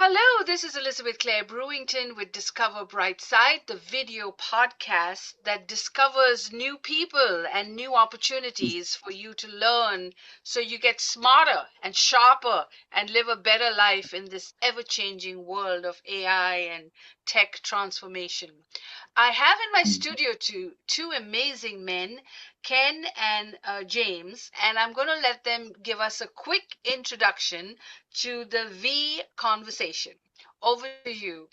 Hello, this is Elizabeth Clare Brewington with Discover Brightside, the video podcast that discovers new people and new opportunities for you to learn so you get smarter and sharper and live a better life in this ever changing world of AI and tech transformation. I have in my studio two amazing men, Ken and James, and I'm going to let them give us a quick introduction to the V conversation. Over to you.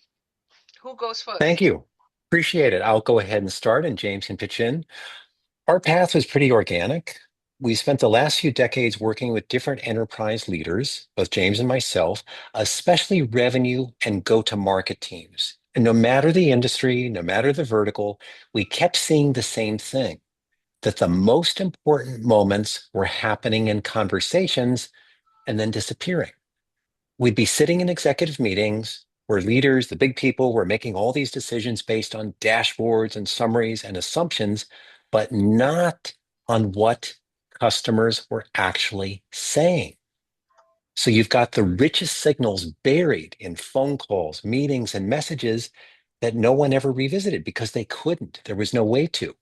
Who goes Thank first? you. Appreciate it. I'll go ahead and start, and James can pitch in. Our path was pretty organic. We spent the last few decades working with different enterprise leaders, both James and myself, especially revenue and go-to-market teams. And no matter the industry, no matter the vertical, we kept seeing the same thing, that the most important moments were happening in conversations and then disappearing. We'd be sitting in executive meetings where leaders, the big people, were making all these decisions based on dashboards and summaries and assumptions, but not on what customers were actually saying. So you've got the richest signals buried in phone calls, meetings, and messages that no one ever revisited because they couldn't. There was no way to.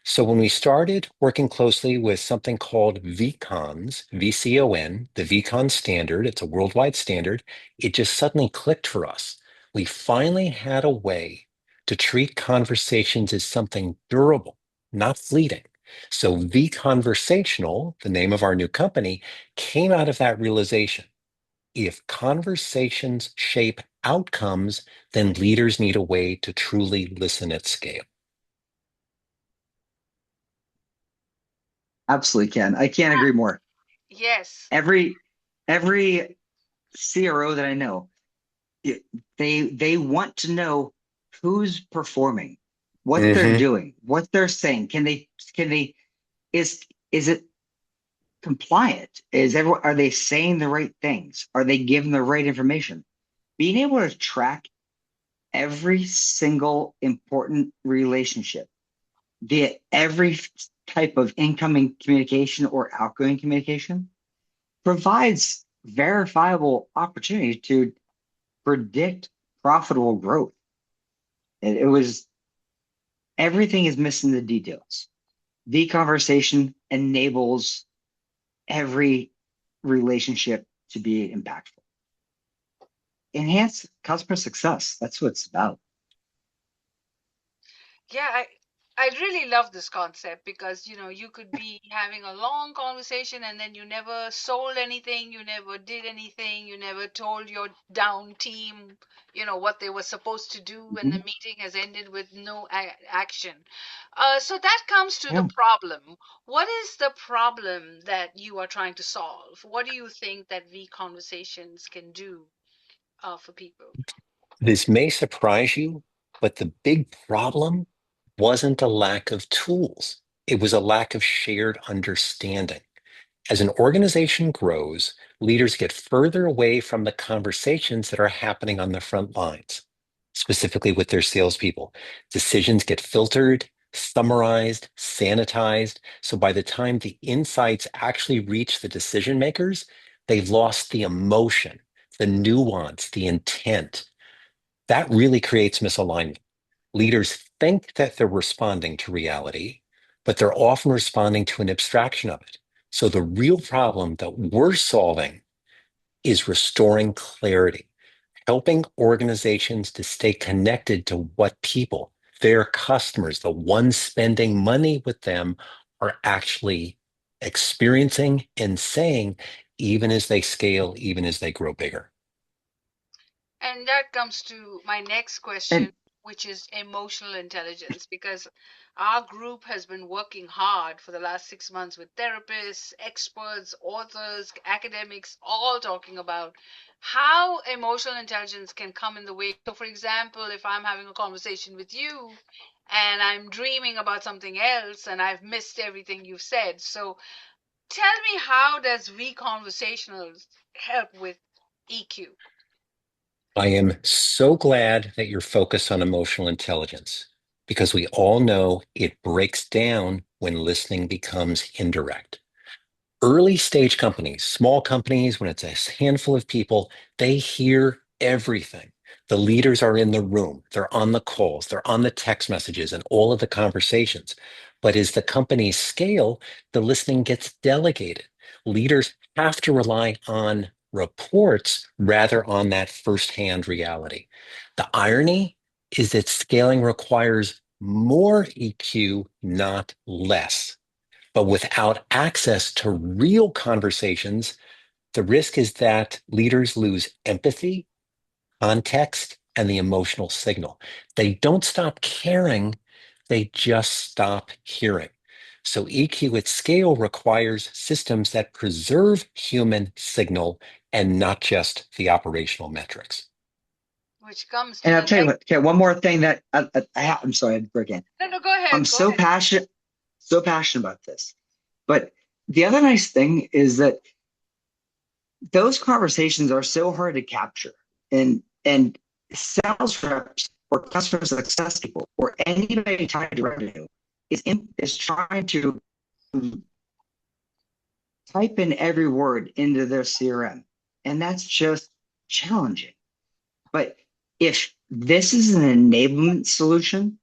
So when we started working closely with something called vCons, VCON, the vCon standard, it's a worldwide standard, it just suddenly clicked for us. We finally had a way to treat conversations as something durable, not fleeting. So vConversational, the name of our new company, came out of that realization. If conversations shape outcomes, then leaders need a way to truly listen at scale. Absolutely can. I can't agree more. Yes. Every every CRO that I know, it- they want to know who's performing, what they're Mhm. doing, what they're saying. Can they is it compliant? Is everyone are they saying the right things? Are they giving the right information? Being able to track every single important relationship, be it every type of incoming communication or outgoing communication, provides verifiable opportunity to predict profitable growth. It was everything is missing the details. The conversation enables every relationship to be impactful. Enhance customer success. That's what it's about. Yeah, I really love this concept because you could be having a long conversation and then you never sold anything, you never did anything, you never told your down team, what they were supposed to do, and the Mhm. meeting has ended with no action. So that comes to the Yeah. problem. What is the problem that you are trying to solve? What do you think that V conversations can do for people? This may surprise you, but the big problem wasn't a lack of tools. It was a lack of shared understanding. As an organization grows, leaders get further away from the conversations that are happening on the front lines, specifically with their salespeople. Decisions get filtered, summarized, sanitized. So by the time the insights actually reach the decision makers, they've lost the emotion, the nuance, the intent. That really creates misalignment. Leaders think that they're responding to reality, but they're often responding to an abstraction of it. So the real problem that we're solving is restoring clarity, helping organizations to stay connected to what people, their customers, the ones spending money with them, are actually experiencing and saying, even as they scale, even as they grow bigger. And that comes to my next question, And which is emotional intelligence, because our group has been working hard for the last 6 months with therapists, experts, authors, academics, all talking about how emotional intelligence can come in the way. So, for example, if I'm having a conversation with you and I'm dreaming about something else and I've missed everything you've said. So, tell me, how does V conversational help with EQ? I am so glad that you're focused on emotional intelligence because we all know it breaks down when listening becomes indirect. Early stage companies, small companies, when it's a handful of people, they hear everything. The leaders are in the room, they're on the calls, they're on the text messages and all of the conversations. But as the companies scale, the listening gets delegated. Leaders have to rely on reports rather on that firsthand reality. The irony is that scaling requires more EQ, not less. But without access to real conversations, the risk is that leaders lose empathy, context, and the emotional signal. They don't stop caring, they just stop hearing. So EQ at scale requires systems that preserve human signal and not just the operational metrics. Which comes to And I'll the tell you next. what. Okay, one more thing that I'm sorry, I break in. No, no, go I'm ahead. Go so ahead. passionate about this. But the other nice thing is that those conversations are so hard to capture, and sales reps or customer success people or anybody tied to revenue is trying to type in every word into their CRM, and that's just challenging. But if this is an enablement solution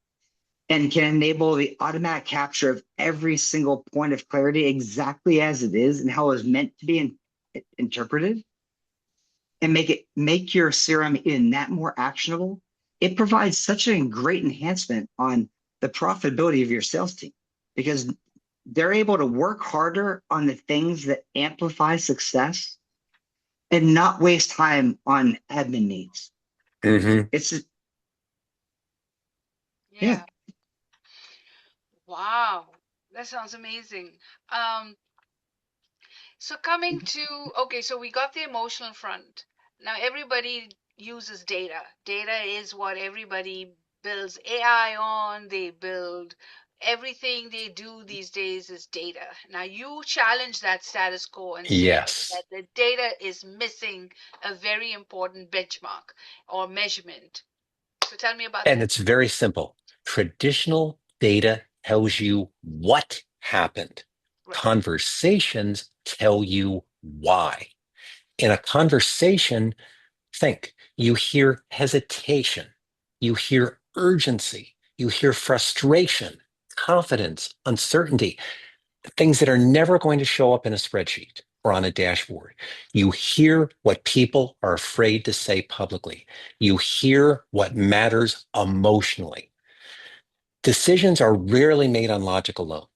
and can enable the automatic capture of every single point of clarity exactly as it is and how it was meant to be interpreted, and make your CRM in that more actionable, it provides such a great enhancement on the profitability of your sales team because they're able to work harder on the things that amplify success and not waste time on admin needs. Mm-hmm. It's yeah. Yeah. Wow. That sounds amazing. Um, so coming to, okay, so we got the emotional front. Now everybody uses data. Data is what everybody builds AI on. They build everything they do these days is data. Now you challenge that status quo and say that Yes. the data is missing a very important benchmark or measurement. So tell me about And that. it's very simple. Traditional data tells you what happened. Right. Conversations tell you why. In a conversation, think you hear hesitation, you hear urgency, you hear frustration, confidence, uncertainty, things that are never going to show up in a spreadsheet or on a dashboard. You hear what people are afraid to say publicly. You hear what matters emotionally. Decisions are rarely made on logic alone.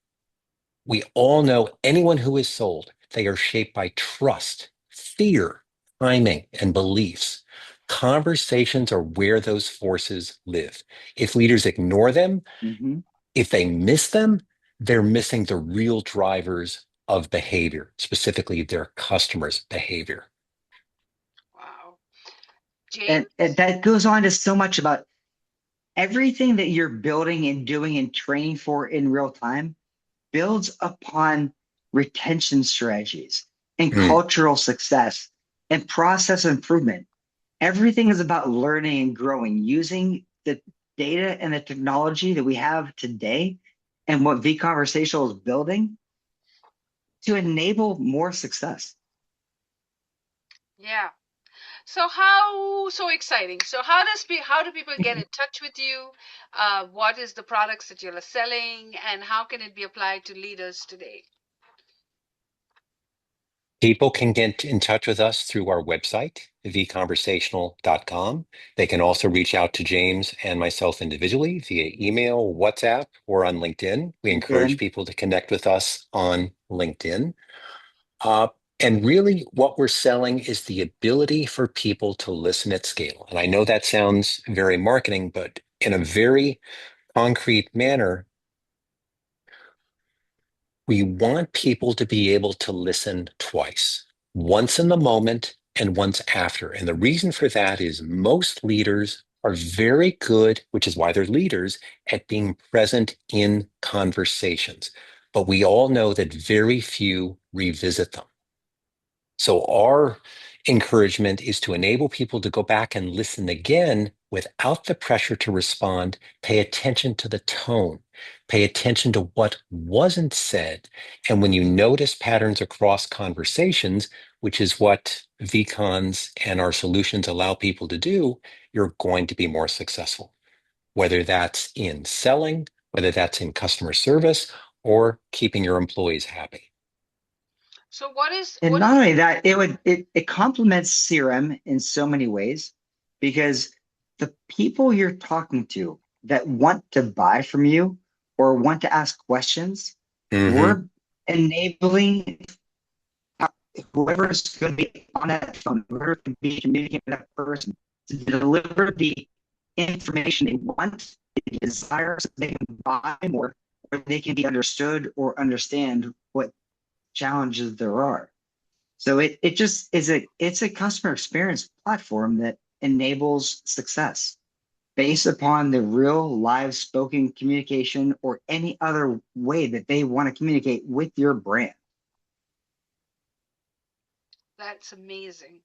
We all know anyone who is sold, they are shaped by trust, fear, timing, and beliefs. Conversations are where those forces live. If leaders ignore them, Mhm. if they miss them, they're missing the real drivers of behavior, specifically their customers' behavior. Wow. And James? that goes on to so much about everything that you're building and doing and training for in real time builds upon retention strategies and Mm, cultural success and process improvement. Everything is about learning and growing using the data and the technology that we have today and what vConversational is building to enable more success. Yeah. So how so exciting. So how do people get in touch with you? What is the products that you're selling and how can it be applied to leaders today? People can get in touch with us through our website, vconversational.com. They can also reach out to James and myself individually via email, WhatsApp, or on LinkedIn. We encourage LinkedIn. people to connect with us on LinkedIn. Uh, and really, what we're selling is the ability for people to listen at scale. And I know that sounds very marketing, but in a very concrete manner, we want people to be able to listen twice, once in the moment and once after. And the reason for that is most leaders are very good, which is why they're leaders, at being present in conversations. But we all know that very few revisit them. So our encouragement is to enable people to go back and listen again without the pressure to respond. Pay attention to the tone. Pay attention to what wasn't said. And when you notice patterns across conversations, which is what vCons and our solutions allow people to do, you're going to be more successful, whether that's in selling, whether that's in customer service, or keeping your employees happy. So And what not is only that, it complements CRM in so many ways because the people you're talking to that want to buy from you or want to ask questions, Mm-hmm. we're enabling whoever's going to be on that phone, whoever can be communicating with that person to deliver the information they want, they desire, so they can buy more, or they can be understood or understand what challenges there are. So it just is it's a customer experience platform that enables success based upon the real live spoken communication or any other way that they want to communicate with your brand. That's amazing.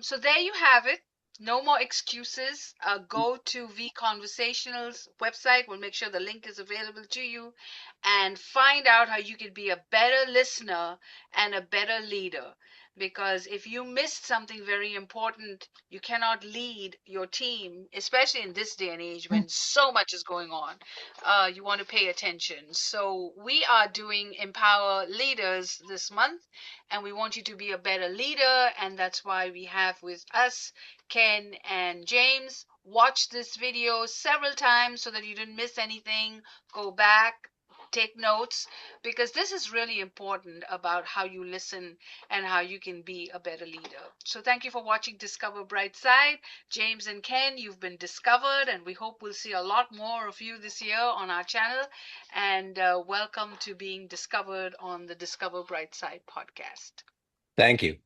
So there you have it. No more excuses. Go to vConversational's website. We'll make sure the link is available to you and find out how you can be a better listener and a better leader. Because if you missed something very important, you cannot lead your team, especially in this day and age when so much is going on. You want to pay attention. So we are doing Empower Leaders this month, and we want you to be a better leader, and that's why we have with us Ken and James. Watch this video several times so that you didn't miss anything. Go back, take notes, because this is really important about how you listen and how you can be a better leader. So thank you for watching Discover Brightside. James and Ken, you've been discovered, and we hope we'll see a lot more of you this year on our channel. And welcome to being discovered on the Discover Brightside podcast. Thank you.